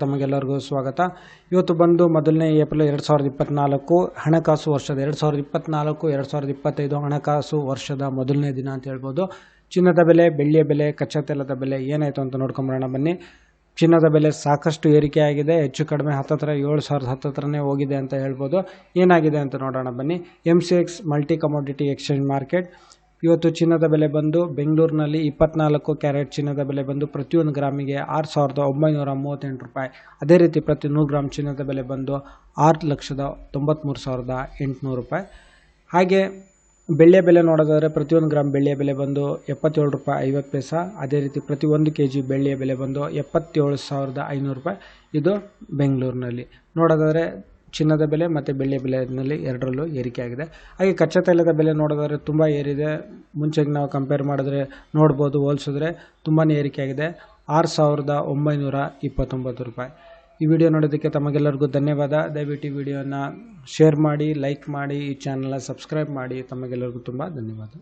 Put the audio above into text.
ತಮಗೆಲ್ಲರಿಗೂ ಸ್ವಾಗತ. ಇವತ್ತು ಬಂದು ಮೊದಲನೇ ಏಪ್ರಿಲ್ 2024 ಹಣಕಾಸು ವರ್ಷದ 2024-2025 ಹಣಕಾಸು ವರ್ಷದ ಮೊದಲನೇ ದಿನ ಅಂತ ಹೇಳ್ಬೋದು. ಚಿನ್ನದ ಬೆಲೆ, ಬೆಳ್ಳಿಯ ಬೆಲೆ, ಕಚ್ಚಾ ತೈಲದ ಬೆಲೆ ಏನಾಯಿತು ಅಂತ ನೋಡ್ಕೊಂಬರೋಣ ಬನ್ನಿ. ಚಿನ್ನದ ಬೆಲೆ ಸಾಕಷ್ಟು ಏರಿಕೆಯಾಗಿದೆ. ಹೆಚ್ಚು ಕಡಿಮೆ ಹತ್ತತ್ರ 7,000 ಹತ್ತತ್ರನೇ ಹೋಗಿದೆ ಅಂತ ಹೇಳ್ಬೋದು. ಏನಾಗಿದೆ ಅಂತ ನೋಡೋಣ ಬನ್ನಿ. MCX multi commodity exchange market ಇವತ್ತು ಚಿನ್ನದ ಬೆಲೆ ಬಂದು ಬೆಂಗಳೂರಿನಲ್ಲಿ 24 ಕ್ಯಾರೆಟ್ ಚಿನ್ನದ ಬೆಲೆ ಬಂದು ಪ್ರತಿಯೊಂದು ಗ್ರಾಮಿಗೆ 6,938 ರೂಪಾಯಿ. ಅದೇ ರೀತಿ ಪ್ರತಿ 100 ಗ್ರಾಮ್ ಚಿನ್ನದ ಬೆಲೆ ಬಂದು 6,93,800 ರೂಪಾಯಿ. ಹಾಗೆ ಬೆಳ್ಳಿಯ ಬೆಲೆ ನೋಡೋದಾದರೆ ಪ್ರತಿಯೊಂದು ಗ್ರಾಮ್ ಬೆಳ್ಳಿಯ ಬೆಲೆ ಬಂದು 77 ರೂಪಾಯಿ 50 ಪೈಸಾ. ಅದೇ ರೀತಿ ಪ್ರತಿ 1 kg ಬೆಳ್ಳಿಯ ಬೆಲೆ ಬಂದು 77,500 ರೂಪಾಯಿ. ಇದು ಬೆಂಗಳೂರಿನಲ್ಲಿ ನೋಡೋದಾದರೆ ಚಿನ್ನದ ಬೆಲೆ ಮತ್ತು ಬೆಳ್ಳಿಯ ಬೆಲೆಯಲ್ಲಿ ಎರಡರಲ್ಲೂ ಏರಿಕೆಯಾಗಿದೆ. ಹಾಗೆ ಕಚ್ಚಾ ತೈಲದ ಬೆಲೆ ನೋಡೋದಾದರೆ ತುಂಬ ಏರಿದೆ. ಮುಂಚೆಗೆ ನಾವು ಕಂಪೇರ್ ಮಾಡಿದ್ರೆ ನೋಡ್ಬೋದು, ಹೋಲಿಸಿದ್ರೆ ತುಂಬಾ ಏರಿಕೆಯಾಗಿದೆ. 6,929 ರೂಪಾಯಿ. ಈ ವಿಡಿಯೋ ನೋಡೋದಕ್ಕೆ ತಮಗೆಲ್ಲರಿಗೂ ಧನ್ಯವಾದ. ದಯವಿಟ್ಟು ಈ ವಿಡಿಯೋನ ಶೇರ್ ಮಾಡಿ, ಲೈಕ್ ಮಾಡಿ, ಈ ಚಾನಲ್ನ ಸಬ್ಸ್ಕ್ರೈಬ್ ಮಾಡಿ. ತಮಗೆಲ್ಲರಿಗೂ ತುಂಬ ಧನ್ಯವಾದ.